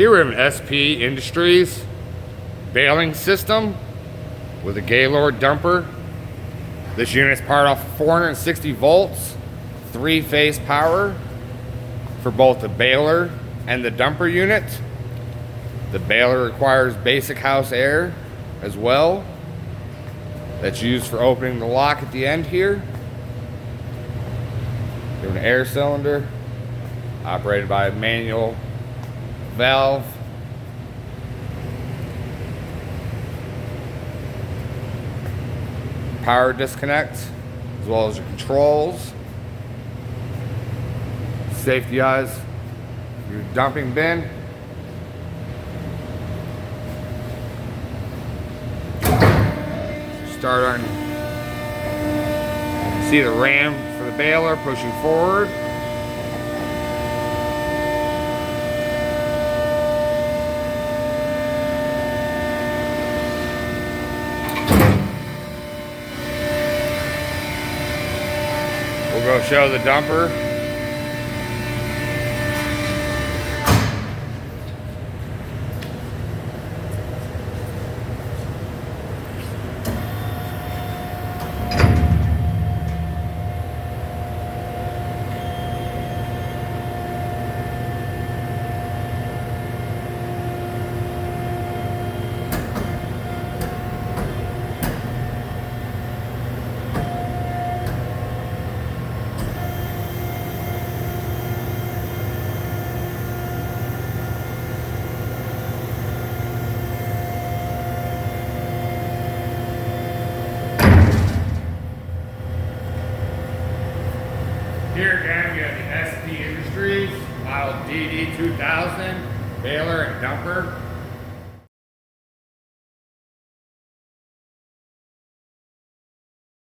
Here we have an SP Industries baling system with a Gaylord dumper. This unit is powered off 460 volts, 3-phase power for both the baler and the dumper unit. The baler requires basic house air as well. That's used for opening the lock at the end here. We have an air cylinder operated by a manual valve. Power disconnect, as well as your controls. Safety eyes, your dumping bin. Start on, see the ram for the baler pushing forward. We'll go show the dumper. Here again, we have the SP Industries model DD-2000 baler and dumper.